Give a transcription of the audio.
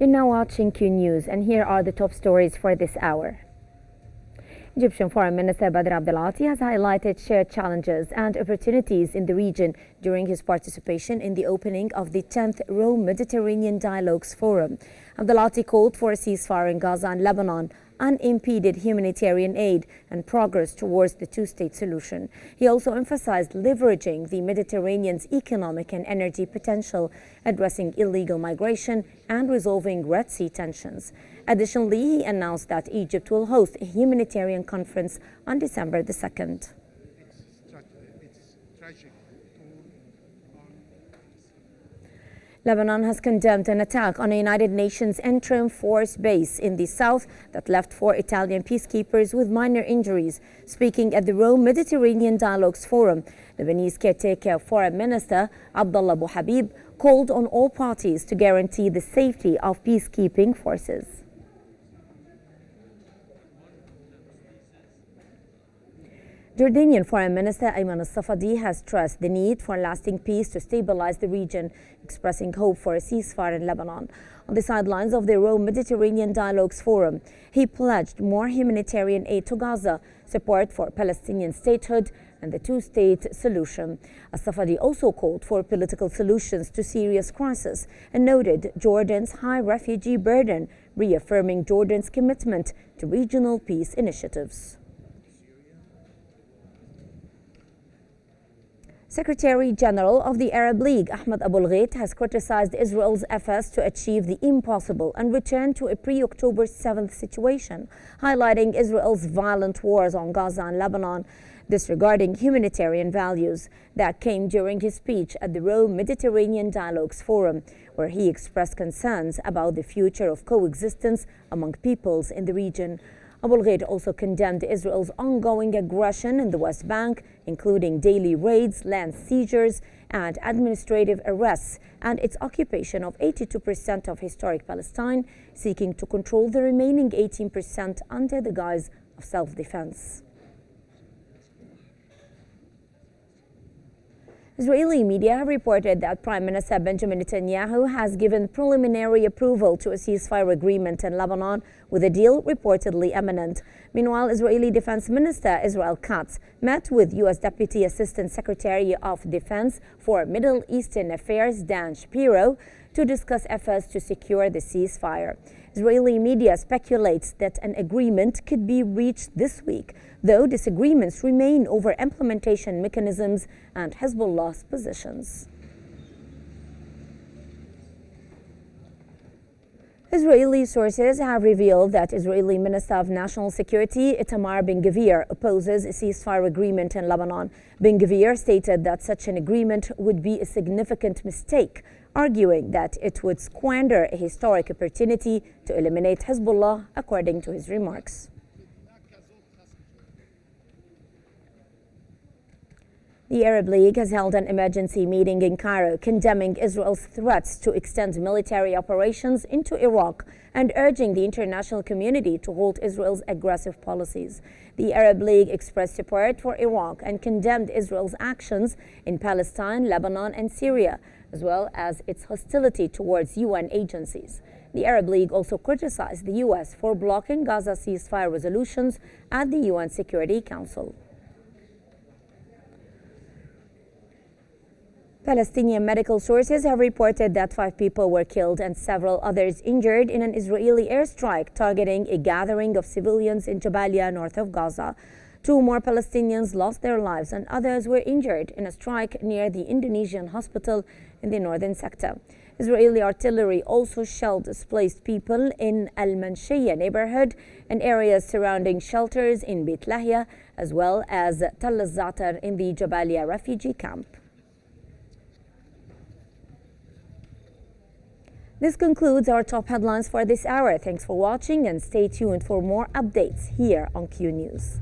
You're now watching Q News, and here are the top stories for this hour. Egyptian Foreign Minister Badr Abdelati has highlighted shared challenges and opportunities in the region during his participation in the opening of the 10th Rome Mediterranean Dialogues Forum. Abdelati called for a ceasefire in Gaza and Lebanon, unimpeded humanitarian aid and progress towards the two-state solution. He also emphasized leveraging the Mediterranean's economic and energy potential, addressing illegal migration and resolving Red Sea tensions. Additionally, he announced that Egypt will host a humanitarian conference on December the 2nd. Lebanon has condemned an attack on a United Nations interim force base in the south that left 4 Italian peacekeepers with minor injuries. Speaking at the Rome Mediterranean Dialogues Forum, Lebanese caretaker Foreign Minister Abdullah Abu Habib called on all parties to guarantee the safety of peacekeeping forces. Jordanian Foreign Minister Ayman al-Safadi has stressed the need for lasting peace to stabilize the region, expressing hope for a ceasefire in Lebanon. On the sidelines of the Rome Mediterranean Dialogues Forum, he pledged more humanitarian aid to Gaza, support for Palestinian statehood, and the two-state solution. Al-Safadi also called for political solutions to Syria's crisis and noted Jordan's high refugee burden, reaffirming Jordan's commitment to regional peace initiatives. Secretary General of the Arab League, Ahmed Abul Ghait, has criticized Israel's efforts to achieve the impossible and return to a pre-October 7th situation, highlighting Israel's violent wars on Gaza and Lebanon, disregarding humanitarian values. That came during his speech at the Rome Mediterranean Dialogues Forum, where he expressed concerns about the future of coexistence among peoples in the region. Abul Ghait also condemned Israel's ongoing aggression in the West Bank, including daily raids, land seizures, and administrative arrests, and its occupation of 82% of historic Palestine, seeking to control the remaining 18% under the guise of self-defense. Israeli media have reported that Prime Minister Benjamin Netanyahu has given preliminary approval to a ceasefire agreement in Lebanon, with a deal reportedly imminent. Meanwhile, Israeli Defense Minister Israel Katz met with U.S. Deputy Assistant Secretary of Defense for Middle Eastern Affairs Dan Shapiro to discuss efforts to secure the ceasefire. Israeli media speculates that an agreement could be reached this week, though disagreements remain over implementation mechanisms and Hezbollah's positions. Israeli sources have revealed that Israeli Minister of National Security Itamar Ben-Gvir opposes a ceasefire agreement in Lebanon. Ben-Gvir stated that such an agreement would be a significant mistake, arguing that it would squander a historic opportunity to eliminate Hezbollah, according to his remarks. The Arab League has held an emergency meeting in Cairo, condemning Israel's threats to extend military operations into Iraq and urging the international community to halt Israel's aggressive policies. The Arab League expressed support for Iraq and condemned Israel's actions in Palestine, Lebanon, and Syria, as well as its hostility towards UN agencies. The Arab League also criticized the U.S. for blocking Gaza ceasefire resolutions at the UN Security Council. Palestinian medical sources have reported that 5 people were killed and several others injured in an Israeli airstrike targeting a gathering of civilians in Jabalia, north of Gaza. 2 more Palestinians lost their lives and others were injured in a strike near the Indonesian hospital in the northern sector. Israeli artillery also shelled displaced people in Al-Manshiyah neighborhood and areas surrounding shelters in Beit Lahia, as well as Tal al-Zatar in the Jabalia refugee camp. This concludes our top headlines for this hour. Thanks for watching and stay tuned for more updates here on Q News.